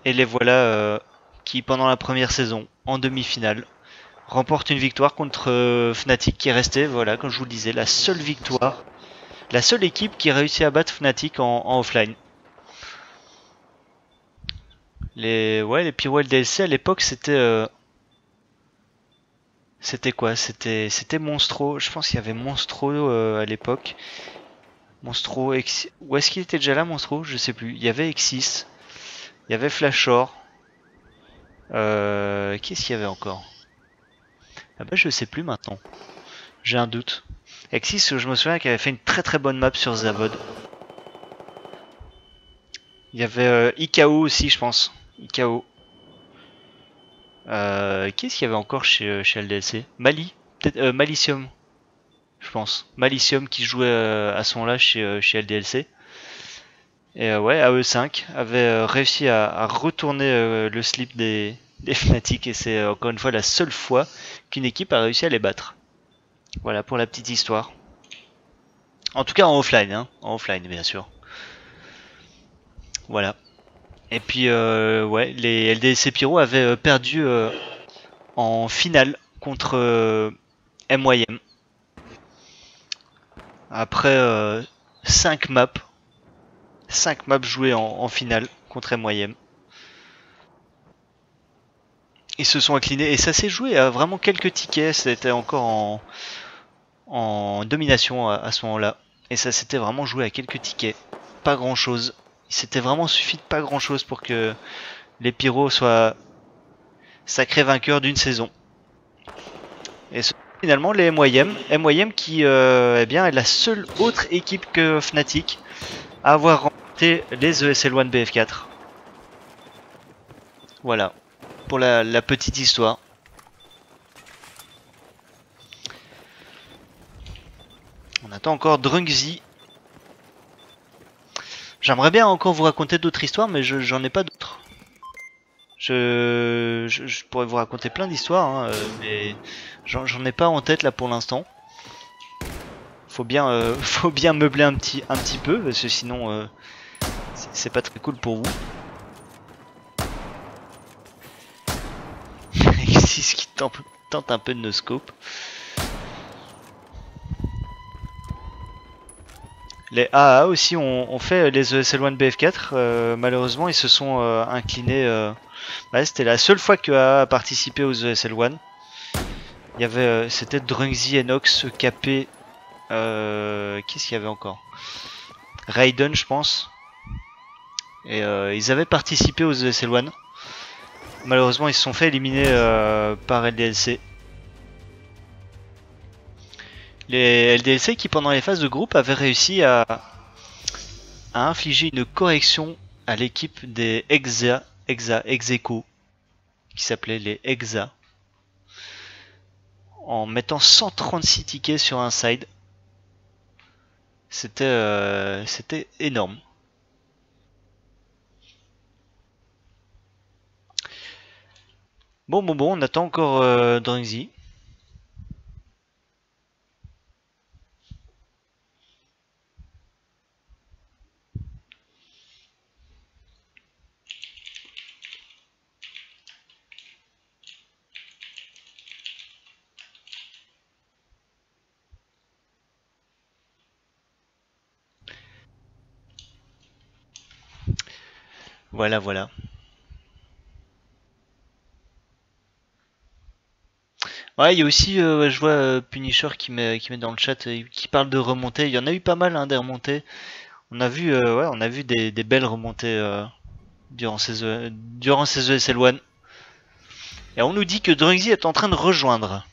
Et les voilà qui, pendant la première saison, en demi-finale, remportent une victoire contre Fnatic qui est restée, voilà, comme je vous le disais, la seule victoire, la seule équipe qui a réussi à battre Fnatic en offline. Les Pyro LDLC à l'époque c'était quoi? C'était Monstro. Je pense qu'il y avait Monstro à l'époque. Monstro, ou est-ce qu'il était déjà là, Monstro? Je sais plus. Il y avait Exis, il y avait Flashor. Qu'est-ce qu'il y avait encore? Ah bah je sais plus maintenant. J'ai un doute. Exis, je me souviens qu'il avait fait une très très bonne map sur Zavod. Il y avait IKO aussi, je pense. IKO. Qu'est-ce qu'il y avait encore chez LDLC? Mali? Peut-être Malicium, je pense. Malicium qui jouait à ce moment-là chez LDLC. Et ouais, AE5 avait réussi à retourner le slip des Fnatic et c'est encore une fois la seule fois qu'une équipe a réussi à les battre. Voilà pour la petite histoire. En tout cas en offline, hein, en offline bien sûr. Voilà. Et puis ouais, les LDLC Pyro avaient perdu en finale contre MYM. Après 5 maps. 5 maps jouées en finale contre MYM. Ils se sont inclinés et ça s'est joué à vraiment quelques tickets. C'était encore en domination à ce moment-là. Et ça s'était vraiment joué à quelques tickets. Pas grand chose. Il s'était vraiment suffi de pas grand chose pour que les Pyros soient sacrés vainqueurs d'une saison. Et finalement les MYM. MYM qui eh bien, est la seule autre équipe que Fnatic à avoir remporté les ESL One BF4. Voilà. Pour la petite histoire. On attend encore Drunksy. J'aimerais bien encore vous raconter d'autres histoires, mais j'en ai pas d'autres. Je pourrais vous raconter plein d'histoires, hein, mais j'en ai pas en tête là pour l'instant. Faut bien meubler un petit peu, parce que sinon c'est pas très cool pour vous. Exis qui tente un peu de no scope. Les AA aussi ont fait les ESL One BF4. Malheureusement, ils se sont inclinés. Ouais, c'était la seule fois que AA a participé aux ESL One. Il y avait, c'était Drunksy, Enox, KP. Qu'est-ce qu'il y avait encore? Raiden, je pense. Et ils avaient participé aux ESL One. Malheureusement, ils se sont fait éliminer par LDLC. Les LDLC qui, pendant les phases de groupe, avaient réussi à infliger une correction à l'équipe des Execo, qui s'appelait les Exa, en mettant 136 tickets sur un side. C'était énorme. Bon, on attend encore Drunksy. Voilà, voilà. Ouais, il y a aussi, je vois Punisher qui met dans le chat, qui parle de remontées. Il y en a eu pas mal, hein, des remontées. On a vu des belles remontées durant ces ESL One. Et on nous dit que Drunksy est en train de rejoindre.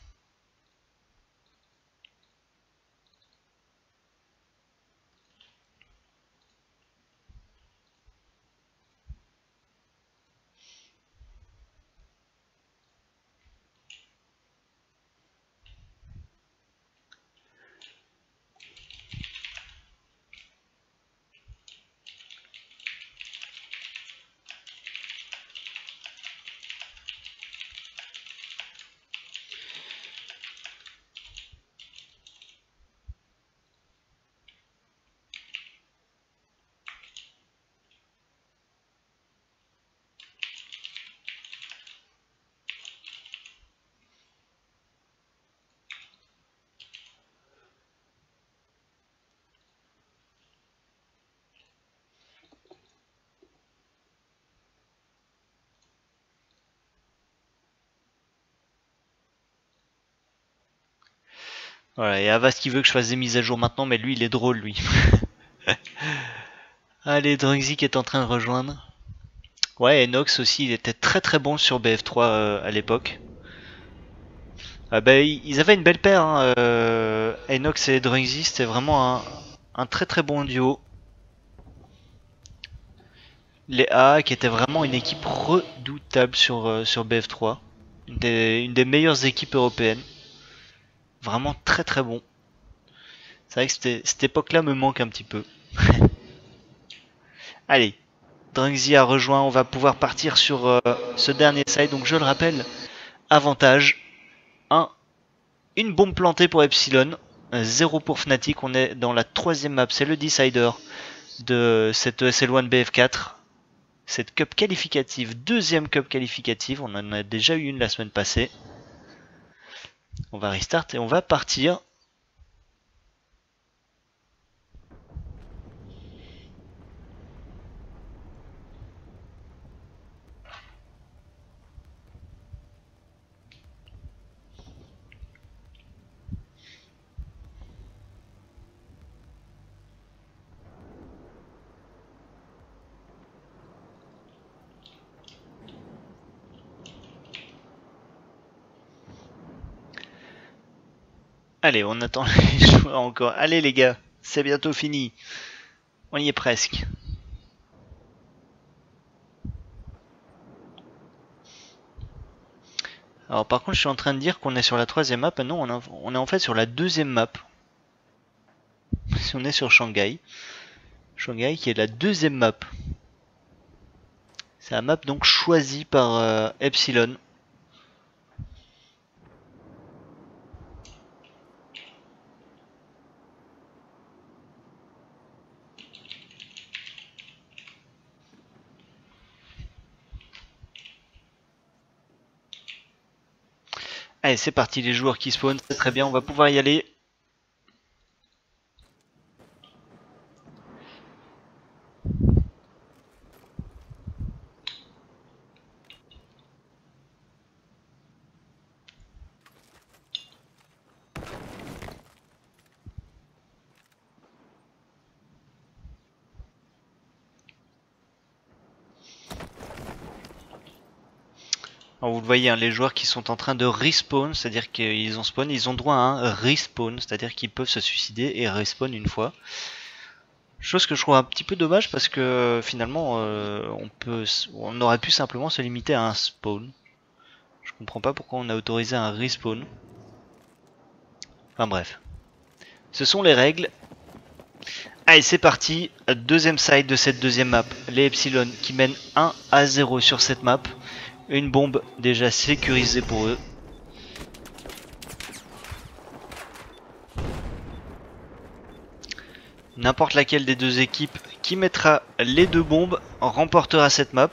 Voilà, et Avast qui veut que je fasse des mises à jour maintenant, mais lui il est drôle lui. Allez, Drugsy qui est en train de rejoindre. Ouais, Enox aussi, il était très très bon sur BF3 à l'époque. Bah, ils avaient une belle paire, hein, Enox et Drugsy, c'était vraiment un très très bon duo. Les A qui était vraiment une équipe redoutable sur BF3. Une des meilleures équipes européennes. Vraiment très très bon. C'est vrai que cette époque-là me manque un petit peu. Allez, Drugsy a rejoint, on va pouvoir partir sur ce dernier side. Donc je le rappelle, avantage 1, une bombe plantée pour Epsilon, 0 pour Fnatic, on est dans la troisième map, c'est le decider de cette ESL1 BF4. Cette cup qualificative, deuxième cup qualificative, on en a déjà eu une la semaine passée. On va restart et on va partir. Allez, on attend les joueurs encore. Allez les gars, c'est bientôt fini. On y est presque. Alors par contre, je suis en train de dire qu'on est sur la troisième map. Non, on est en fait sur la deuxième map. Si on est sur Shanghai. Shanghai qui est la deuxième map. C'est la map donc choisie par Epsilon. Allez, c'est parti, les joueurs qui spawnent, c'est très bien, on va pouvoir y aller. Alors vous le voyez, hein, les joueurs qui sont en train de respawn, c'est-à-dire qu'ils ont spawn, ils ont droit à un respawn, c'est-à-dire qu'ils peuvent se suicider et respawn une fois. Chose que je trouve un petit peu dommage parce que finalement on aurait pu simplement se limiter à un spawn. Je comprends pas pourquoi on a autorisé un respawn. Enfin bref. Ce sont les règles. Allez, c'est parti. Deuxième side de cette deuxième map. Les Epsilon qui mènent 1-0 sur cette map. Une bombe déjà sécurisée pour eux. N'importe laquelle des deux équipes qui mettra les deux bombes remportera cette map.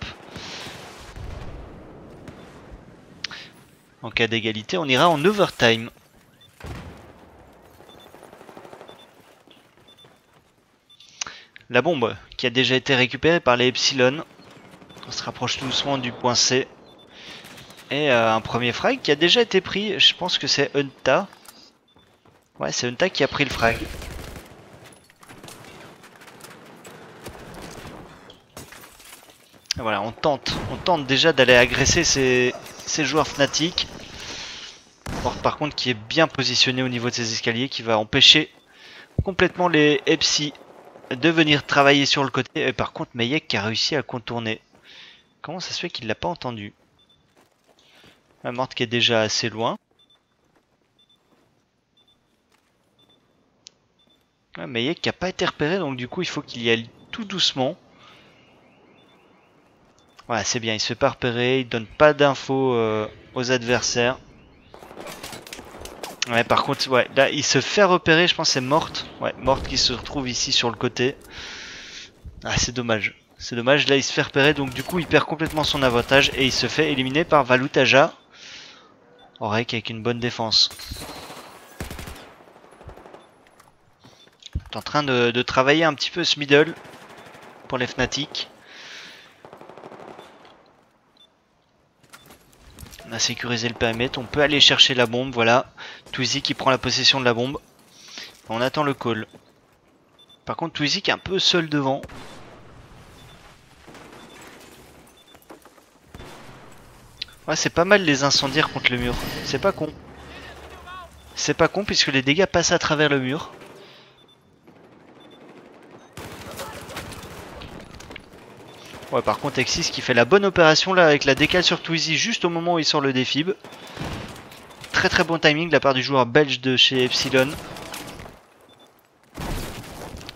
En cas d'égalité, on ira en overtime. La bombe qui a déjà été récupérée par les Epsilon. On se rapproche tout doucement du point C. Et un premier frag qui a déjà été pris. Je pense que c'est Unta. Ouais, c'est Unta qui a pris le frag. Et voilà, on tente déjà d'aller agresser ces joueurs Fnatic. Porte par contre qui est bien positionné au niveau de ses escaliers, qui va empêcher complètement les Epsi de venir travailler sur le côté. Et par contre, Meyek qui a réussi à contourner. Comment ça se fait qu'il l'a pas entendu? La morte qui est déjà assez loin. Ouais, Meyek qui a pas été repéré, donc du coup il faut qu'il y aille tout doucement. Voilà, c'est bien, il se fait pas repérer, il donne pas d'infos aux adversaires. Ouais, par contre, ouais, là il se fait repérer, je pense c'est Morte. Ouais, Morte qui se retrouve ici sur le côté. Ah, c'est dommage. C'est dommage, là il se fait repérer, donc du coup il perd complètement son avantage et il se fait éliminer par Valutaja. Orek avec une bonne défense. T'es en train de travailler un petit peu ce middle pour les Fnatic. On a sécurisé le périmètre, on peut aller chercher la bombe, voilà. Twizy qui prend la possession de la bombe. On attend le call. Par contre Twizy qui est un peu seul devant. Ouais, c'est pas mal les incendiaires contre le mur, c'est pas con. C'est pas con puisque les dégâts passent à travers le mur. Ouais, par contre Exis qui fait la bonne opération là avec la décale sur Twizy juste au moment où il sort le défib. Très très bon timing de la part du joueur belge de chez Epsilon.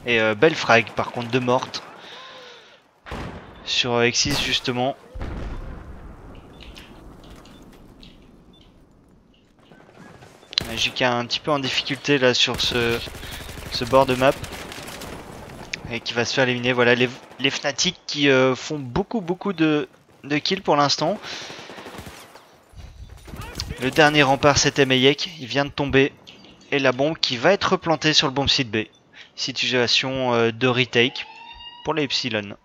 Et belle frag par contre de morte. Sur Exis justement. JK un petit peu en difficulté là sur ce bord de map. Et qui va se faire éliminer. Voilà les Fnatic qui font beaucoup de kills pour l'instant. Le dernier rempart c'était Meyek, il vient de tomber. Et la bombe qui va être replantée sur le bomb site B. Situation de retake pour les Epsilon.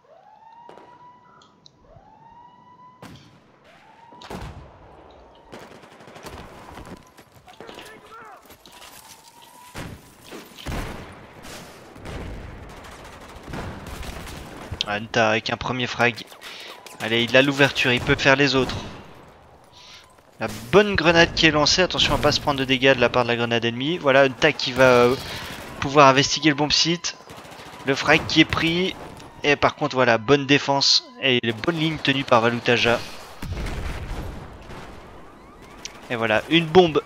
Nta avec un premier frag. Allez, il a l'ouverture, il peut faire les autres. La bonne grenade qui est lancée, attention à ne pas se prendre de dégâts de la part de la grenade ennemie. Voilà, Nta qui va pouvoir investiguer le bomb site. Le frag qui est pris. Et par contre, voilà, bonne défense et les bonnes lignes tenues par Valutaja. Et voilà, une bombe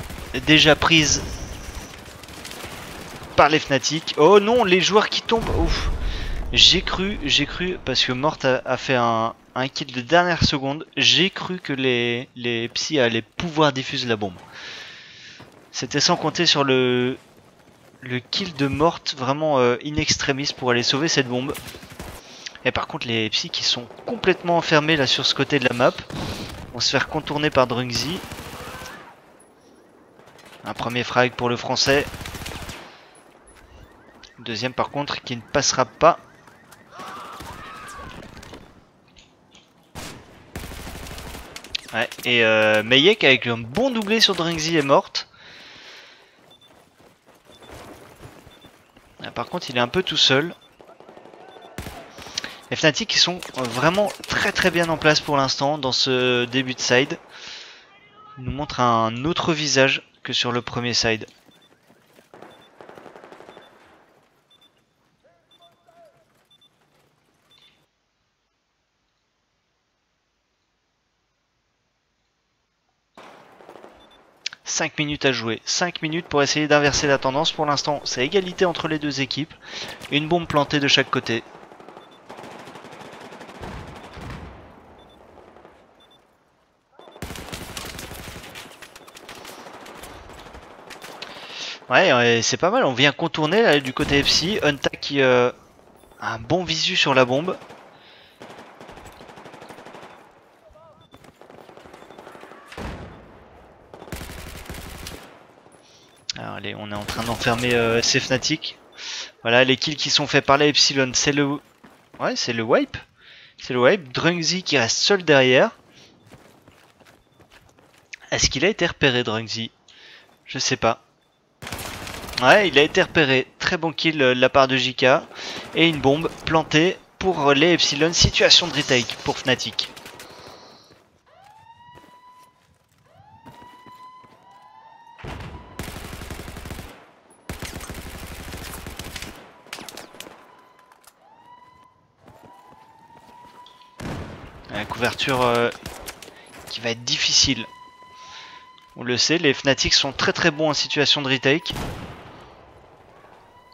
déjà prise par les Fnatic. Oh non, les joueurs qui tombent. Ouf. J'ai cru, parce que Mort a fait un kill de dernière seconde, j'ai cru que les psys allaient pouvoir diffuser la bombe. C'était sans compter sur le kill de Mort, vraiment in extremis pour aller sauver cette bombe. Et par contre les psys qui sont complètement enfermés là sur ce côté de la map, vont se faire contourner par Drungzy. Un premier frag pour le français. Deuxième par contre qui ne passera pas. Ouais, et Meyek avec un bon doublé sur Drungzy est morte. Par contre il est un peu tout seul. Les Fnatic qui sont vraiment très bien en place pour l'instant dans ce début de side. Ils nous montrent un autre visage que sur le premier side. « 5 minutes à jouer, 5 minutes pour essayer d'inverser la tendance. Pour l'instant, c'est égalité entre les deux équipes. Une bombe plantée de chaque côté. Ouais, c'est pas mal. On vient contourner là, du côté FC. Nta qui a un bon visu sur la bombe. Alors allez, on est en train d'enfermer ces Fnatic. Voilà, les kills qui sont faits par la Epsilon, c'est le... Ouais, c'est le wipe. C'est le wipe. Drungzy qui reste seul derrière. Est-ce qu'il a été repéré, Drungzy? Je sais pas. Ouais, il a été repéré. Très bon kill de la part de JK. Et une bombe plantée pour les Epsilon. Situation de retake pour Fnatic. La couverture qui va être difficile. On le sait, les Fnatic sont très bons en situation de retake.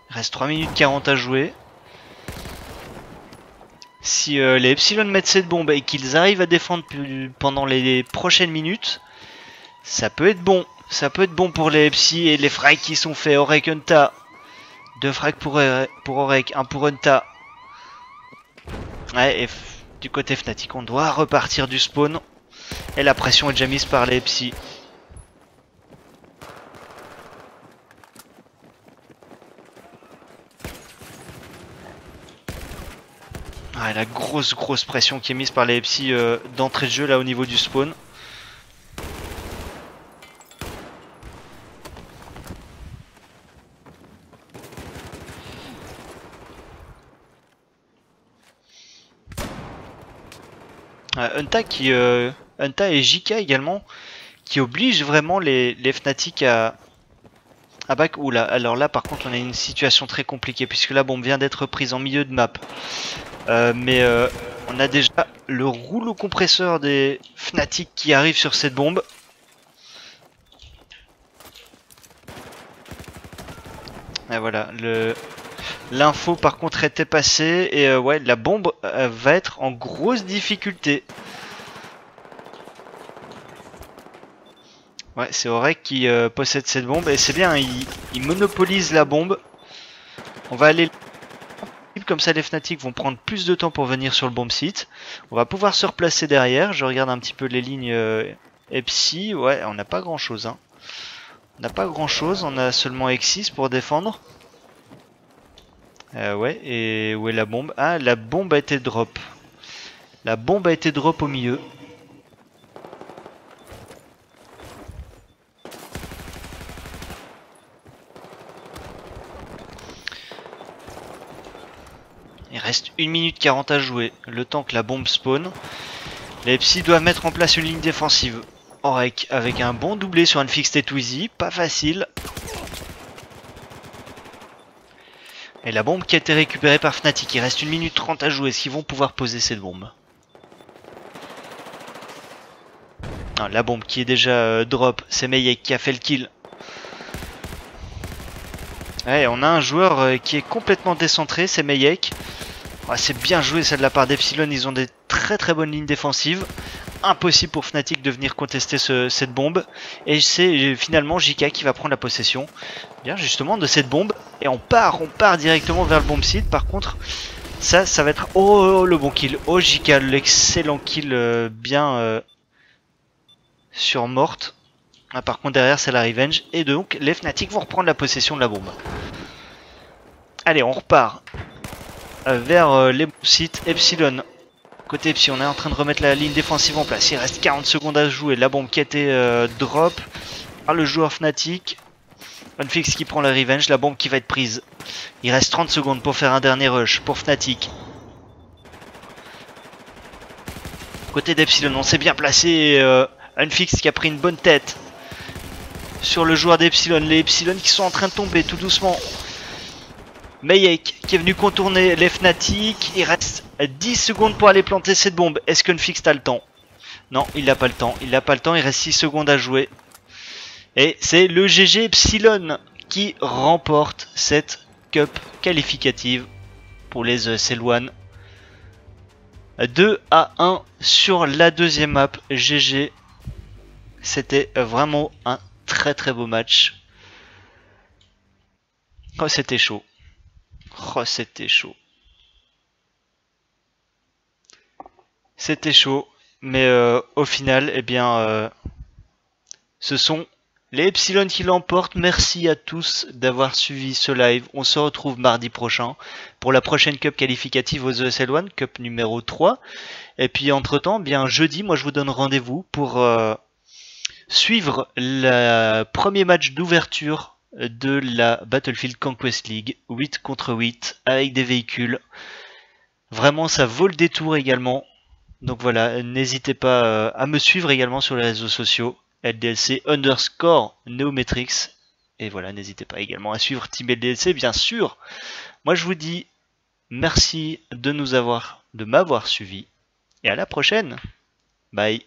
Il reste 3 minutes 40 à jouer. Si les Epsilon mettent cette bombe et qu'ils arrivent à défendre pendant les prochaines minutes, ça peut être bon. Ça peut être bon pour les Epsi et les frags qui sont faits. Orek, Nta. 2 frags pour Orek, 1 pour Nta. Ouais, et du côté Fnatic, on doit repartir du spawn. Et la pression est déjà mise par les Epsi. Ah, la grosse pression qui est mise par les Epsi d'entrée de jeu là au niveau du spawn. Hunta et JK également, qui obligent vraiment les Fnatic à back. Oula, alors là par contre on a une situation très compliquée puisque la bombe vient d'être prise en milieu de map. Mais on a déjà le rouleau compresseur des Fnatic qui arrive sur cette bombe. Et voilà, l'info par contre était passée et ouais, la bombe va être en grosse difficulté. Ouais, c'est Aurek qui possède cette bombe et c'est bien, il monopolise la bombe. On va aller comme ça, les Fnatic vont prendre plus de temps pour venir sur le bomb site. On va pouvoir se replacer derrière. Je regarde un petit peu les lignes Epsi. Ouais, on n'a pas grand chose. Hein. On n'a pas grand chose, on a seulement X6 pour défendre. Ouais, et où est la bombe? Ah, la bombe a été drop. La bombe a été drop au milieu. Il reste 1 minute 40 à jouer, le temps que la bombe spawn. Les Psy doivent mettre en place une ligne défensive. Aurek avec un bon doublé sur un fixed et Twizy, pas facile. Et la bombe qui a été récupérée par Fnatic, il reste 1 minute 30 à jouer, est-ce qu'ils vont pouvoir poser cette bombe? Non, la bombe qui est déjà drop, c'est Meyek qui a fait le kill. Ouais, on a un joueur qui est complètement décentré, c'est Meyek. Ouais, c'est bien joué ça de la part d'Epsilon, ils ont des très bonnes lignes défensives. Impossible pour Fnatic de venir contester cette bombe. Et c'est finalement JK qui va prendre la possession bien justement de cette bombe. Et on part directement vers le bomb site. Par contre, ça va être... Oh, le bon kill. Oh, JK, l'excellent kill bien sur morte. Ah, par contre, derrière, c'est la revenge. Et donc, les Fnatic vont reprendre la possession de la bombe. Allez, on repart vers les sites Epsilon. Côté Epsi, on est en train de remettre la ligne défensive en place. Il reste 40 secondes à jouer. La bombe qui a été drop par le joueur Fnatic. Onefix qui prend la revenge. La bombe qui va être prise. Il reste 30 secondes pour faire un dernier rush pour Fnatic. Côté d'Epsilon, on s'est bien placé. Onefix qui a pris une bonne tête sur le joueur d'Epsilon. Les Epsilon qui sont en train de tomber tout doucement. Meyek qui est venu contourner les Fnatic. Il reste 10 secondes pour aller planter cette bombe. Est-ce que Onefix a le temps? Non, il n'a pas le temps. Il n'a pas le temps. Il reste 6 secondes à jouer. Et c'est le GG Epsilon qui remporte cette cup qualificative pour les ESL1. 2-1 sur la deuxième map. GG. C'était vraiment un très beau match. Oh, c'était chaud. Oh, c'était chaud. C'était chaud, mais au final, eh bien, ce sont les Epsilon qui l'emportent. Merci à tous d'avoir suivi ce live. On se retrouve mardi prochain pour la prochaine cup qualificative aux ESL1, cup numéro 3. Et puis entre-temps, bien jeudi, moi je vous donne rendez-vous pour suivre le premier match d'ouverture de la Battlefield Conquest League, 8 contre 8, avec des véhicules. Vraiment, ça vaut le détour également. Donc voilà, n'hésitez pas à me suivre également sur les réseaux sociaux, LDLC_Neometrix. Et voilà, n'hésitez pas également à suivre Team LDLC, bien sûr. Moi, je vous dis merci de m'avoir suivi. Et à la prochaine. Bye.